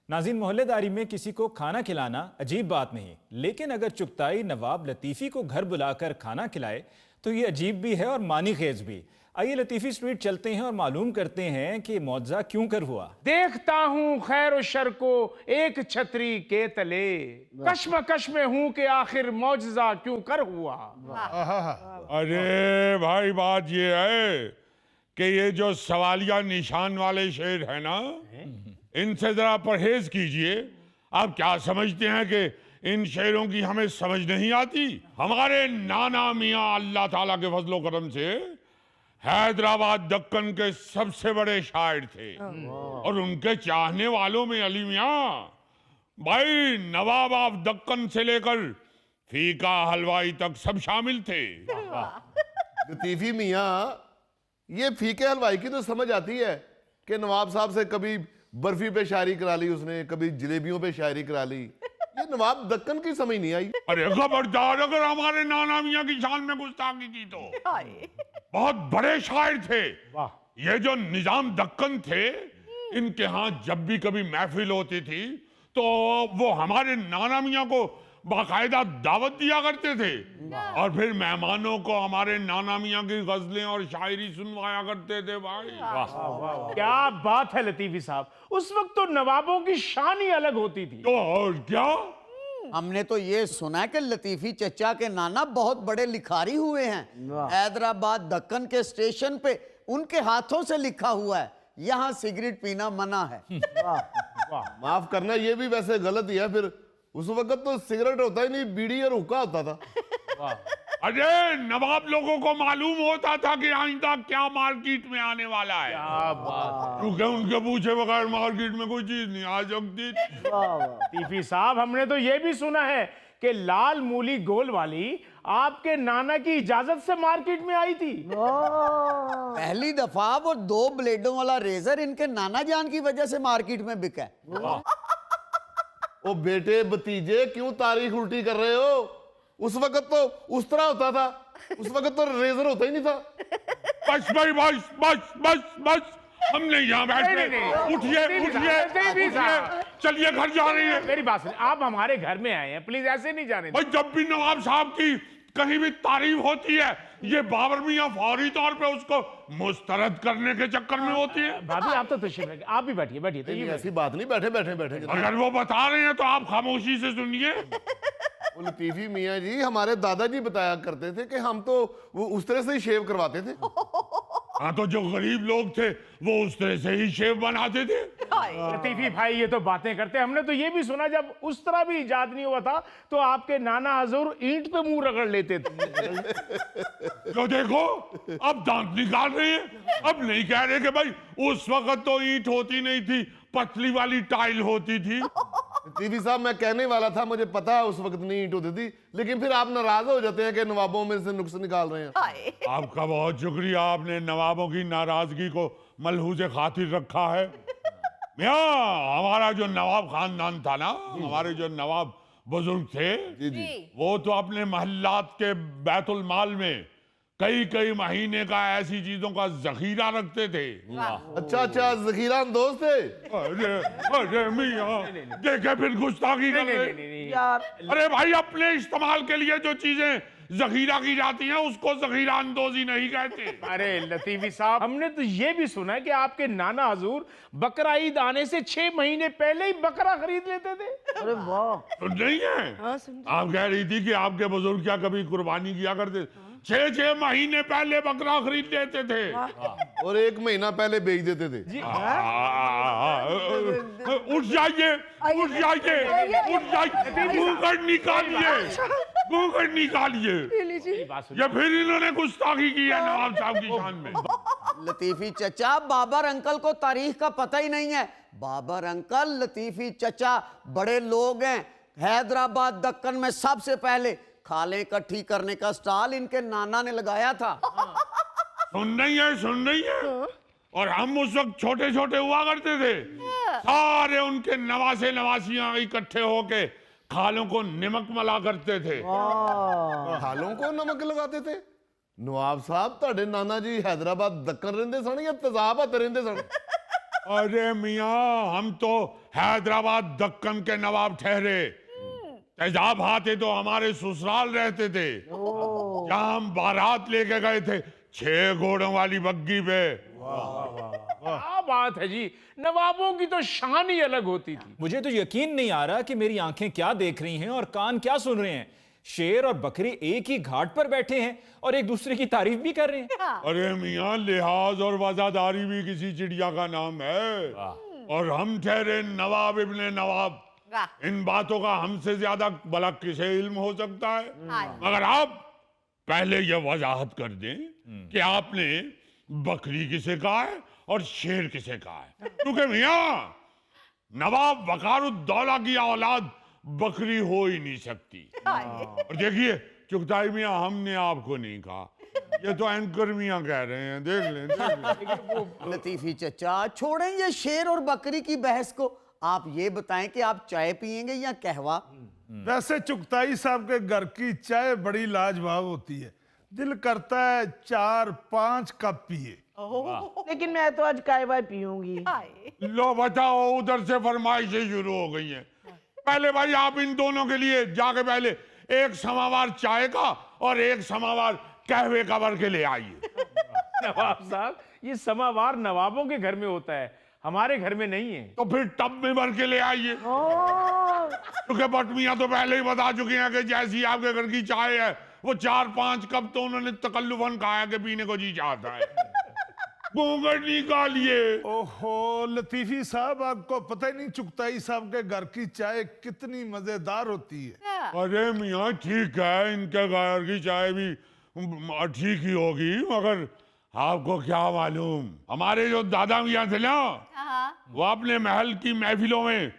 नाज़रीन, मोहल्लेदारी में किसी को खाना खिलाना अजीब बात नहीं, लेकिन अगर चुगताई नवाब लतीफ़ी को घर बुलाकर खाना खिलाए तो ये अजीब भी है और मानी खेज भी। आइए लतीफ़ी स्ट्रीट चलते हैं और मालूम करते हैं कि मौजज़ा क्यों कर हुआ। देखता हूँ खैर और शर को एक छतरी के तले, कश्मकश में हूँ कि आखिर मौजज़ा क्यों कर हुआ। अरे भाई, बात ये है कि ये जो सवालिया निशान वाले शेर है ना, इनसे जरा परहेज कीजिए। आप क्या समझते हैं कि इन शेरों की हमें समझ नहीं आती? हमारे नाना मियाँ अल्लाह ताला के फजलो करम से हैदराबाद दक्कन के सबसे बड़े शायर थे और उनके चाहने वालों में अली मियाँ भाई नवाब ऑफ दक्कन से लेकर फीका हलवाई तक सब शामिल थे। लतीफी मियाँ, ये फीके हलवाई की तो समझ आती है कि नवाब साहब से कभी बर्फी पे शायरी करा ली उसने, कभी जलेबियों पे शायरी करा ली। ये नवाब दक्कन की समझ नहीं आई। अरे खबरदार, अगर हमारे नाना मियाँ की शान में गुस्ताखी की तो बहुत बड़े शायर थे। ये जो निजाम दक्कन थे, इनके यहाँ जब भी कभी महफिल होती थी तो वो हमारे नाना मियाँ को बाकायदा दावत दिया करते थे और फिर मेहमानों को हमारे नाना मियाँ की गजलें और शायरी सुनवाया करते थे। भाई क्या बात है लतीफी साहब, उस वक्त तो नवाबों की शान ही अलग होती थी। तो और क्या, हमने तो ये सुना है कि लतीफी चचा के नाना बहुत बड़े लिखारी हुए हैं। हैदराबाद दक्कन के स्टेशन पे उनके हाथों से लिखा हुआ है, यहाँ सिगरेट पीना मना है। माफ करना, ये भी वैसे गलत ही है। फिर उस वक्त तो सिगरेट होता ही नहीं, बीड़ी और हुक्का होता था। अरे नवाब लोगों को मालूम होता था कि आइंदा क्या मार्केट में आने वाला है, क्योंकि उनके पूछे बगैर मार्केट में कोई चीज नहीं आ सकती। लतीफी साहब, हमने तो ये भी सुना है कि लाल मूली गोल वाली आपके नाना की इजाजत से मार्केट में आई थी। पहली दफा वो 2 ब्लेडों वाला रेजर इनके नाना जान की वजह से मार्केट में बिका है। ओ बेटे भतीजे, क्यों तारीख उल्टी कर रहे हो? उस वक्त तो उस तरह होता था, उस वक्त तो रेजर होता ही नहीं था। बस भाई, बस बस बस बस, हम नहीं यहाँ बैठे। नहीं। उठिए उठिए, चलिए घर जा रही है। मेरी बात सुनिए, आप हमारे घर में आए हैं, प्लीज ऐसे नहीं जाने भाई जब भी नवाब साहब की कहीं भी तारीफ होती है, ये बाबर मियाँ फौरी तौर पे उसको मुस्तरद करने के चक्कर में होती है। भाभी आप तो तशरीफ रखिए, आप भी बैठिए बैठिए। तो ये ऐसी बात नहीं, बैठे बैठे बैठे। अगर वो बता रहे हैं तो आप खामोशी से सुनिए। वो लतीफी मियाँ जी, हमारे दादाजी बताया करते थे कि हम तो वो उस तरह से ही शेव करवाते थे। हाँ, तो जो गरीब लोग थे वो उस तरह से ही शेव बनाते थे। लतीफी भाई ये तो बातें करते, हमने तो ये भी सुना जब उस तरह भी इजाद नहीं हुआ था तो आपके नाना हजूर ईंट पे मुंह रगड़ लेते थे। तो देखो, अब दांत निकाल रहे हैं। अब नहीं कह रहे कि भाई उस वक्त तो ईंट होती नहीं थी, पतली वाली टाइल होती थी। लतीफी साहब, मैं कहने वाला था, मुझे पता है उस वक्त नहीं ईंट होती थी, लेकिन फिर आप नाराज हो जाते हैं कि नवाबों में से नुक्स निकाल रहे हैं। आपका बहुत शुक्रिया, आपने नवाबों की नाराजगी को मलहूज़े खातिर रखा है। मियाँ, हमारा जो नवाब खानदान था ना, हमारे जो नवाब बुजुर्ग थे, वो तो अपने महल्लात के बैतुल माल में कई कई महीने का ऐसी चीजों का जखीरा रखते थे। अच्छा, जखीरा अंदोज थे। अरे अरे मियाँ, देखे फिर गुस्ताखी कर रहे। अरे भाई, अपने इस्तेमाल के लिए जो चीजें जखीरा की जाती हैं उसको जखीरा अंदोजी नहीं कहते। अरे लतीफी साहब, हमने तो ये भी सुना है कि आपके नाना हजूर बकरा ईद आने से 6 महीने पहले ही बकरा खरीद लेते थे। अरे वाह, तो नहीं है? आप कह रही थी कि आपके बुजुर्ग क्या कभी कुर्बानी किया करते? 6 महीने पहले बकरा खरीद लेते थे और 1 महीना पहले बेच देते थे। उठ जाइए, उठ जाइए, उठ जाइए, घूंघट निकालिए, घूंघट निकालिए। ये फिर इन्होंने गुस्ताखी की है नवाब साहब की शान में। लतीफी चचा, बाबर अंकल को तारीख का पता ही नहीं है। बाबर अंकल, लतीफी चचा बड़े लोग हैं। हैदराबाद दक्कन में सबसे पहले खालें इकट्ठी करने का स्टॉल इनके नाना ने लगाया था। सुन रही है, सुन रही है? और हम उस वक्त छोटे छोटे हुआ करते थे, सारे उनके नवासे नवासियां इकट्ठे होके खालों को नमक मला करते थे। खालों को नमक लगाते थे? नवाब साहब, ਤੁਹਾਡੇ नाना जी हैदराबाद दक्कन ਰਹਿੰਦੇ ਸਨ ਜਾਂ ਤਜ਼ਾਬ ਹੱਥ ਰਹਿੰਦੇ ਸਨ? अरे मियाँ, हम तो हैदराबाद दक्कन के नवाब ठहरे। तेजाब आते तो हमारे ससुराल रहते थे, जहाँ हम बारात लेके गए थे 6 घोड़ों वाली बग्गी पे। क्या बात है जी, नवाबों की तो शान ही अलग होती थी। मुझे तो यकीन नहीं आ रहा कि मेरी आंखें क्या देख रही हैं और कान क्या सुन रहे हैं। शेर और बकरी एक ही घाट पर बैठे हैं और एक दूसरे की तारीफ भी कर रहे हैं। अरे मियाँ, लिहाज और वफादारी भी किसी चिड़िया का नाम है। और हम ठहरे नवाब इब्ने नवाब। इन बातों का हमसे ज्यादा भला किसे इल्म हो सकता है? मगर आप पहले ये वजाहत कर दें कि आपने बकरी किसे कहा है और शेर किसे कहा है, क्योंकि मियाँ नवाब वकारुद्दौला की औलाद बकरी हो ही नहीं सकती। और देखिए चुगताई मियाँ, हमने आपको नहीं कहा, ये तो एंकर मियाँ कह रहे हैं। देख लें। लतीफी चचा, छोड़ें ये शेर और बकरी की बहस को। आप ये बताएं कि आप चाय पियेंगे या कहवा? वैसे चुगताई साहब के घर की चाय बड़ी लाजवाब होती है, दिल करता है 4-5 कप पिए। लेकिन मैं तो आज कहवा पीऊंगी। लो बताओ, उधर से फरमाइशें शुरू हो गई हैं। पहले भाई आप इन दोनों के लिए जाके पहले 1 समावार चाय का और 1 समावार कहवे का भर के ले आइए। नवाब साहब, ये समावार नवाबों के घर में होता है, हमारे घर में नहीं है। तो फिर टब में भर के ले आइए, क्योंकि बटमियां तो पहले ही बता चुकी हैं कि जैसी आपके घर की चाय है वो 4-5 कप तो उन्होंने तकल्लुफन कहा कि पीने को जी चाहता है। घूंघट निकालिए। ओहो लतीफी साहब, आपको पता ही नहीं चुगताई साहब के घर की चाय कितनी मजेदार होती है। अरे मियाँ ठीक है, इनके घर की चाय भी ठीक ही होगी, मगर आपको क्या मालूम, हमारे जो दादा मियाँ थे ना, वो अपने महल की महफिलों में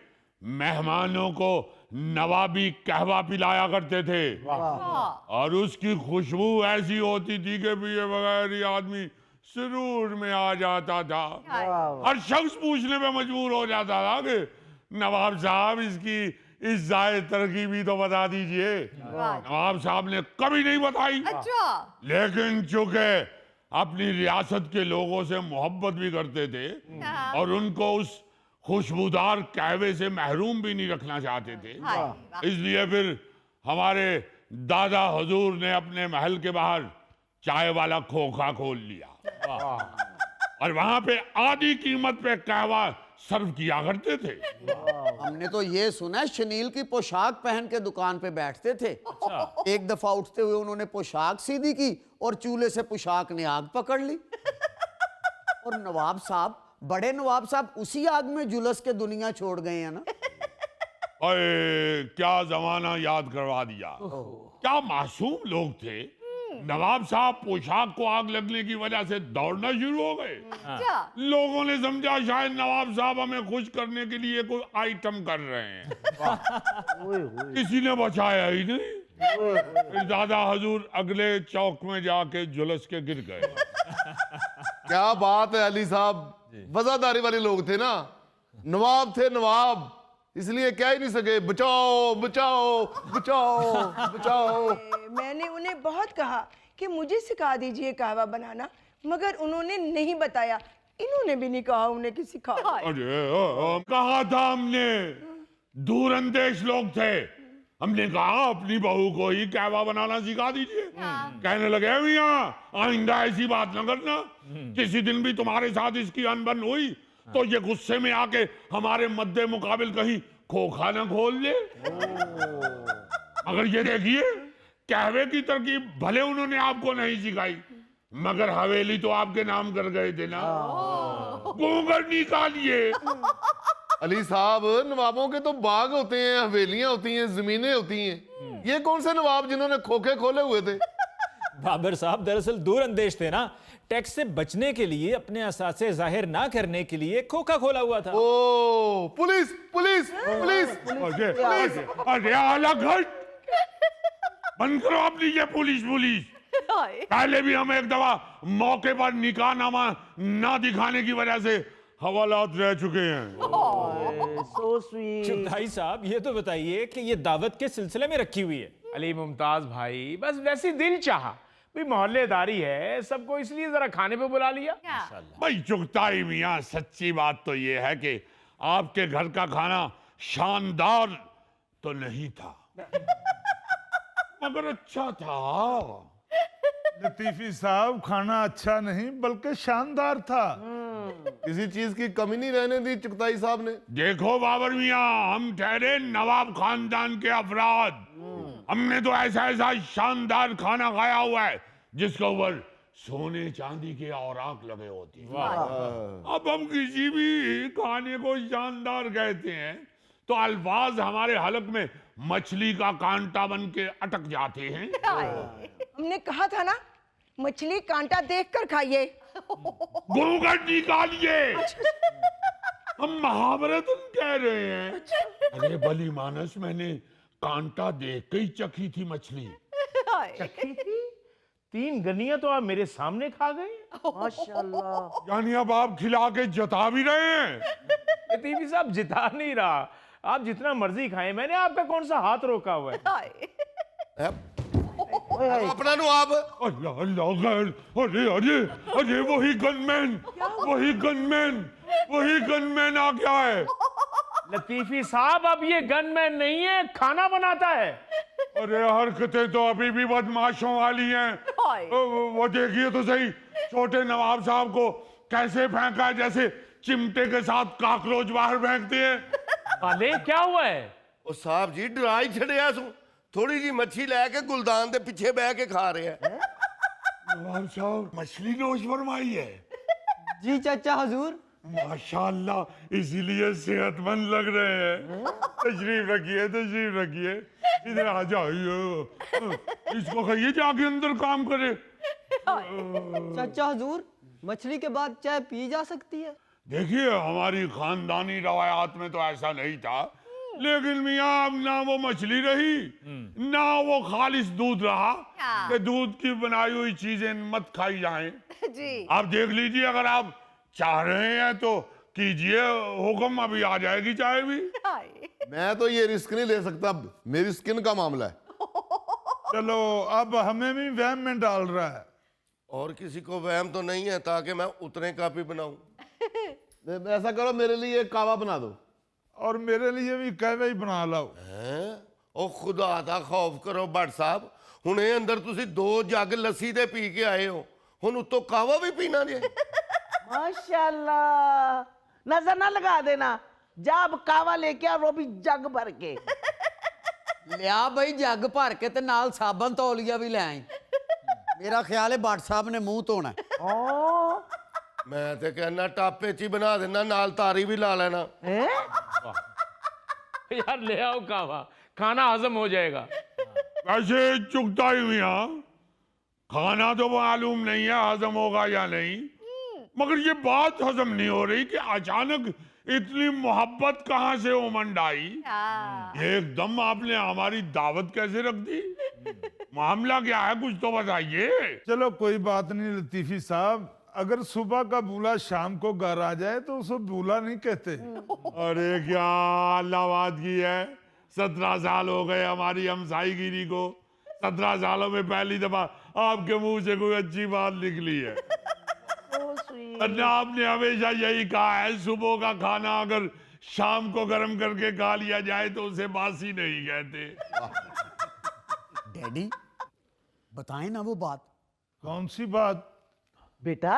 मेहमानों को नवाबी कहवा पिलाया करते थे। और उसकी खुशबू ऐसी होती थी कि पिए बगैर ही आदमी सुरूर में आ जाता था। हर शख्स पूछने पे मजबूर हो जाता था कि नवाब साहब इसकी इस जायद तरकीब तो बता दीजिए। नवाब साहब ने कभी नहीं बताई। लेकिन चूंकि अपनी रियासत के लोगों से मोहब्बत भी करते थे और उनको उस खुशबूदार कहवे से महरूम भी नहीं रखना चाहते थे, इसलिए फिर हमारे दादा हुजूर ने अपने महल के बाहर चाय वाला खोखा खोल लिया और वहां पे आधी कीमत पे कहवा सर्व किया करते थे। हमने तो ये सुना है शनील की पोशाक पहन के दुकान पे बैठते थे। एक दफा उठते हुए उन्होंने पोशाक सीधी की और चूल्हे से पोशाक ने आग पकड़ ली। और नवाब साहब, बड़े नवाब साहब उसी आग में झुलस के दुनिया छोड़ गए हैं ना। अरे क्या जमाना याद करवा दिया, क्या मासूम लोग थे। नवाब साहब पोशाक को आग लगने की वजह से दौड़ना शुरू हो गए। लोगों ने समझा शायद नवाब साहब हमें खुश करने के लिए कोई आइटम कर रहे हैं। किसी ने बचाया ही नहीं। फिर दादा हुजूर अगले चौक में जाके झुलस के गिर गए। क्या बात है अली साहब, वफादारी वाले लोग थे ना, नवाब थे नवाब, इसलिए कह ही नहीं सके बचाओ बचाओ बचाओ बचाओ। मैंने उन्हें बहुत कहा कि मुझे सिखा दीजिए कहवा बनाना, मगर उन्होंने नहीं बताया। इन्होंने भी नहीं कहा उन्हें कि सिखा। अरे कहा था हमने, दूरंदेश लोग थे, हमने कहा अपनी बहू को ही कहवा बनाना सिखा दीजिए। कहने लगे मियाँ आइंदा ऐसी बात न करना, किसी दिन भी तुम्हारे साथ इसकी अनबन हुई तो ये गुस्से में आके हमारे मद्दे मुकाबिल कहीं खोखा न खोल ले। मगर ये देखिए, कहवे की तरकीब भले उन्होंने आपको नहीं सिखाई, मगर हवेली तो आपके नाम कर गए थे ना। घूंघट निकालिए। अली साहब, नवाबों के तो बाग होते हैं, हवेलियां होती हैं, जमीनें होती हैं। ये कौन से नवाब जिन्होंने खोखे खोले हुए थे? बाबर साहब दरअसल दूर अंदेश थे ना, टैक्स से बचने के लिए, अपने असासे जाहिर ना करने के लिए खोखा खोला हुआ था। ओ पुलिस पुलिस पुलिस अरे अलग हट, बंद करो अपनी ये पुलिस पुलिस। पहले भी हम एक दफा मौके पर निकाहनामा ना दिखाने की वजह से हवालात रह चुके हैं। So sweet. चुगताई साहब ये तो बताइए कि ये दावत के सिलसिले में रखी हुई है। अली मुमताज भाई, बस वैसी दिल चाहा, भाई मोहल्लेदारी है, सबको इसलिए जरा खाने पे बुला लिया। भाई चुगताई मियाँ, सच्ची बात तो ये है कि आपके घर का खाना शानदार तो नहीं था, मगर अच्छा था। लतीफी साहब, खाना अच्छा नहीं बल्कि शानदार था। किसी चीज की कमी नहीं रहने दी चुगताई साहब ने। देखो बाबर मियाँ, हम ठहरे नवाब खानदान के अफराद, हमने तो ऐसा ऐसा शानदार खाना खाया हुआ है जिसके ऊपर सोने चांदी के औराक लगे होते हैं। अब हम किसी भी खाने को शानदार कहते हैं तो अल्फाज हमारे हलक में मछली का कांटा बन के अटक जाते हैं। हमने कहा था ना, मछली कांटा देखकर खाइए। घूंघट निकालिए, हम महाभारत कह रहे हैं। अरे बली मानस, मैंने कांटा देख के ही चखी थी मछली। चखी थी? 3 गनियां तो आप मेरे सामने खा गए। माशाल्लाह। यानी अब आप खिला के जता भी रहे हैं? लतीफी साहब, जिता नहीं रहा, आप जितना मर्जी खाएं, मैंने आपका कौन सा हाथ रोका हुआ है। अपना नवाब। अल्लाह अल्लाह खैर। अरे अरे अरे, वही गनमैन आ गया है। लतीफी साहब, अब ये गनमैन नहीं है, खाना बनाता है। अरे हरकतें तो अभी भी बदमाशों वाली हैं। वो देखिए तो सही, छोटे नवाब साहब को कैसे फेंका है, जैसे चिमटे के साथ काकरोच बाहर फेंकते हैं। अरे क्या हुआ है? ਉਹ ਸਾਹਿਬ ਜੀ ਡਰਾ ਹੀ ਛੜਿਆ ਸੋ ਥੋੜੀ ਜੀ ਮੱਛੀ ਲੈ ਕੇ ਗੁਲਦਾਨ ਦੇ ਪਿੱਛੇ ਬਹਿ ਕੇ ਖਾ ਰਿਹਾ नवाब साहब मछली नोश फरमाई है। जी चाचा हजूर। माशाल्लाह, इसीलिए सेहतमंद लग रहे हैं। तशरीफ रखिए, इधर आ जाइए, इसको कहिए जाके अंदर काम करे। चाचा हजूर, मछली के बाद चाय पी जा सकती है? देखिए, हमारी खानदानी रवायात में तो ऐसा नहीं था, लेकिन मियाँ अब ना वो मछली रही ना वो खालिस दूध रहा कि दूध की बनाई हुई चीजें मत खाई जाएं। जी। आप देख लीजिए, अगर आप चाह रहे हैं तो कीजिए हुक्म, अभी आ जाएगी चाय भी। मैं तो ये रिस्क नहीं ले सकता, अब मेरी स्किन का मामला है। चलो, अब हमें भी वहम में डाल रहा है। और किसी को वहम तो नहीं है ताकि मैं उतने का भी बनाऊं। ऐसा करो, मेरे लिए एक कावा बना दो। और मेरे लिए भी कहवे ही बना लाओ। ਉਹ ਖੁਦਾ ਦਾ ਖੌਫ ਕਰੋ ਭੱਟ ਸਾਹਿਬ, ਹੁਣੇ ਅੰਦਰ ਤੁਸੀਂ 2 ਜੱਗ ਲੱਸੀ ਦੇ ਪੀ ਕੇ ਆਏ ਹੋ, ਹੁਣ ਉੱਤੋਂ ਕਾਵਾ ਵੀ ਪੀਣਾ ਜੇ। माशाल्लाह, नजर ना लगा देना, जब कावा लेके आ वो भी जग भर के। लिया भाई जग भर के ते नाल साबन तौलिया भी ले आई। मेरा ख्याल है भट्ट साहब ने मुंह धोना है। ਮੈਂ ਤੇ ਕਹਿੰਦਾ ਟਾਪੇ 'ਚ ਹੀ ਬਣਾ ਦੇਣਾ, ਨਾਲ ਤਾਰੀ ਵੀ ਲਾ ਲੈਣਾ। यार ले आओ कावा, खाना हजम हो जाएगा। वैसे चुगताई मियाँ, खाना तो मालूम नहीं है हजम होगा या नहीं, मगर ये बात हजम नहीं हो रही कि अचानक इतनी मोहब्बत कहाँ से उमंड आई। एकदम आपने हमारी दावत कैसे रख दी? मामला क्या है, कुछ तो बताइए। चलो कोई बात नहीं लतीफी साहब, अगर सुबह का बूला शाम को घर आ जाए तो उसे बूला नहीं कहते। अरे क्या अल्लाह बात की है, 17 साल हो गए हमारी हमसाईगिरी को, 17 सालों में पहली दफा आपके मुंह से कोई अच्छी बात निकली है। वरना आपने हमेशा यही कहा है, सुबह का खाना अगर शाम को गर्म करके खा लिया जाए तो उसे बासी नहीं कहते। डैडी, बताएं ना वो बात। कौन सी बात? बेटा,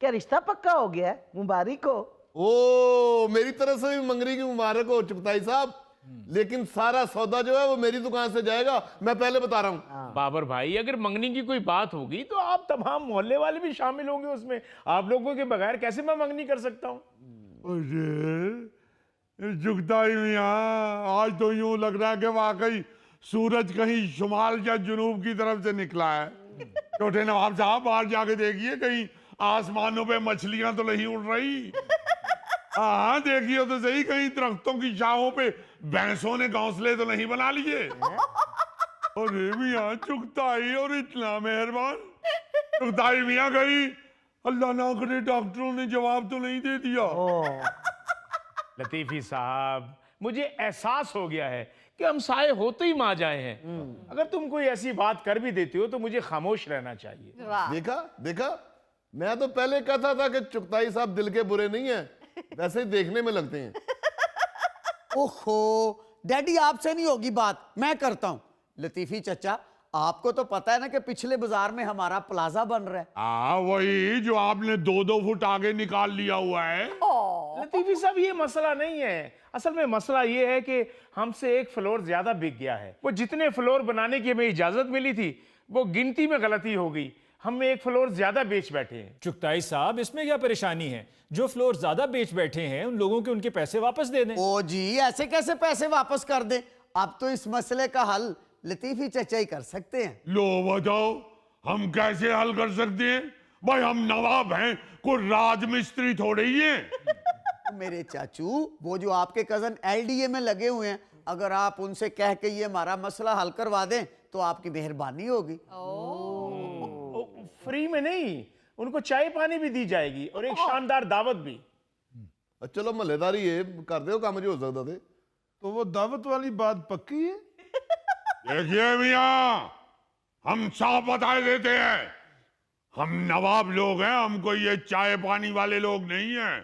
क्या रिश्ता पक्का हो गया है? मुबारक हो। ओ, मेरी तरफ से भी मंगनी की मुबारक हो चुगताई साहब, लेकिन सारा सौदा जो है वो मेरी दुकान से जाएगा, मैं पहले बता रहा हूँ। बाबर भाई, अगर मंगनी की कोई बात होगी तो आप तमाम मोहल्ले वाले भी शामिल होंगे उसमें। आप लोगों के बगैर कैसे मैं मंगनी कर सकता हूँ? अरे चुगताई मियाँ, आज तो यूं लग रहा है कि वाकई सूरज कहीं शुमाल या जुनूब की तरफ से निकला है। छोटे नवाब साहब, बाहर जाके देखिए, कहीं आसमानों पे मछलियां तो नहीं उड़ रही। हाँ, देखिए तो सही, कहीं दरख्तों की शाहों पे भैंसों ने घोंसले तो नहीं बना लिए। अरे मियाँ चुगताई, और इतना मेहरबान। चुगताई मियाँ गई, अल्लाह ना करे डॉक्टरों ने जवाब तो नहीं दे दिया। लतीफी साहब, मुझे एहसास हो गया है कि हम साए होते ही मां जाए हैं। अगर तुम कोई ऐसी बात कर भी देती हो तो मुझे खामोश रहना चाहिए। देखा देखा, मैं तो पहले कहता था कि चुगताई साहब दिल के बुरे नहीं है, वैसे ही देखने में लगते हैं। ओहो डैडी, आपसे नहीं होगी बात, मैं करता हूं। लतीफी चचा, आपको तो पता है ना कि पिछले बाजार में हमारा प्लाजा बन रहा है। वही जो आपने 2-2 फुट आगे निकाल लिया हुआ है। लतीफी साहब, ये मसला नहीं है। असल में मसला ये है कि हमसे एक फ्लोर ज्यादा बिक गया है। वो जितने फ्लोर बनाने की हमें इजाजत मिली थी, वो गिनती में गलती हो गई, हम एक फ्लोर ज्यादा बेच बैठे हैं। चुगताई साहब, इसमें क्या परेशानी है? जो फ्लोर ज्यादा बेच बैठे हैं उन लोगों के उनके पैसे वापस दे दें। ओ जी, ऐसे कैसे पैसे वापस कर दें? अब तो इस मसले का हल लतीफी चचा ही कर सकते हैं। लो बताओ, हम कैसे हल कर सकते हैं? भाई हम नवाब हैं, कोई राजमिस्त्री थोड़े ही हैं। तो मेरे चाचू, वो जो आपके कजन एलडीए में लगे हुए हैं, अगर आप उनसे कह के ये हमारा मसला हल करवा दें तो आपकी मेहरबानी होगी। फ्री में नहीं, उनको चाय पानी भी दी जाएगी और एक शानदार दावत भी। चलो महल्लेदारी है, कर दो काम जो हो सकता थे। तो वो दावत वाली बात पक्की है? देखिए मियाँ, हम साफ बता देते हैं, हम नवाब लोग हैं, हमको ये चाय पानी वाले लोग नहीं हैं।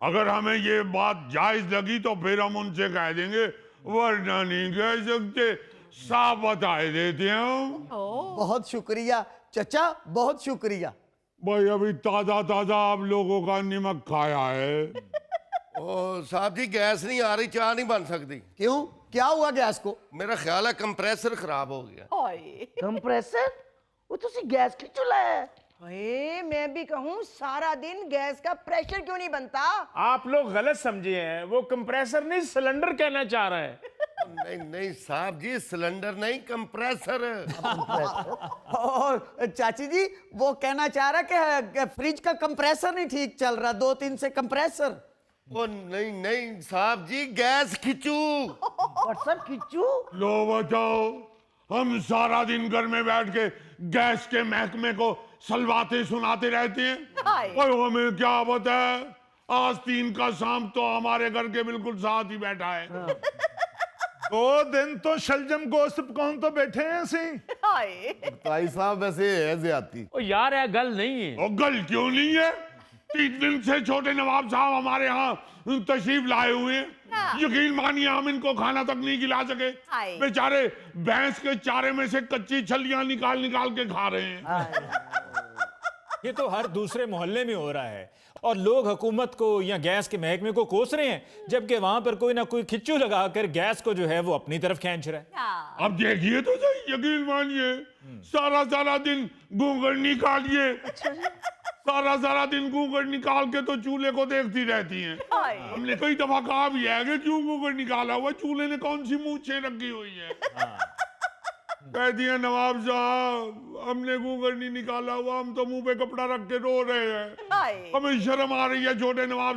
अगर हमें ये बात जायज लगी तो फिर हम उनसे कह देंगे, वरना नहीं कह सकते। साफ बता देते हैं हम। बहुत शुक्रिया चचा, बहुत शुक्रिया। भाई अभी ताजा ताजा आप लोगों का नमक खाया है। ओ साहब जी, गैस नहीं आ रही, चाय नहीं बन सकती। क्यों, क्या हुआ गैस को? मेरा ख्याल है कंप्रेसर खराब हो गया। कंप्रेसर? वो तो गैस की चूल्हा है। अरे मैं भी कहूँ, सारा दिन गैस का प्रेशर क्यों नहीं बनता? आप लोग गलत समझे हैं, वो कंप्रेसर नहीं सिलेंडर कहना चाह रहा है। नहीं नहीं साहब जी, सिलेंडर नहीं, कंप्रेसर। और चाची जी, वो कहना चाह रहा है कि फ्रिज का कंप्रेसर नहीं ठीक चल रहा, 2-3 से कंप्रेसर। ओ नहीं नहीं साहब जी, गैस खिंचू। व्हाट्सएप खिंचू? लो बताओ, हम सारा दिन घर में बैठ के गैस के महकमे को सलवाते सुनाते रहते हैं। और हमें क्या पता है, आज 3 का सांप तो हमारे घर के बिल्कुल साथ ही बैठा है। 2 दिन तो शलजम गोश्त कौन तो बैठे हैं सी। ताई साहब वैसे है ज्यादती। ओ यार, यह गल नहीं है। और गल क्यों नहीं है? 3 दिन से छोटे नवाब साहब हमारे यहाँ तशरीफ लाए हुए हैं। यकीन मानिए, हम इनको खाना तक नहीं खिला सके। बेचारे भैंस के चारे में से कच्ची छलियां निकाल निकाल के खा रहे हैं। ये तो हर दूसरे मोहल्ले में हो रहा है और लोग हुकूमत को या गैस के महकमे को कोस रहे हैं, जबकि वहां पर कोई ना कोई खिच्चू लगाकर गैस को जो है वो अपनी तरफ खींच रहा है। अब देखिए तो सही, यकीन मानिए, सारा सारा दिन घूंघट निकालिए, सारा दिन घूंघट निकाल के तो चूल्हे को देखती रहती हैं। हमने कई दफा कहा भी है कि क्यों घूंघट निकाला हुआ, चूल्हे ने कौन सी मूंछें रखी हुई है। कह दिया नवाब साहब, हमने घूंघट नहीं निकाला हुआ, हम तो मुंह पे कपड़ा रख के रो रहे हैं, हमें शर्म आ रही है छोटे नवाब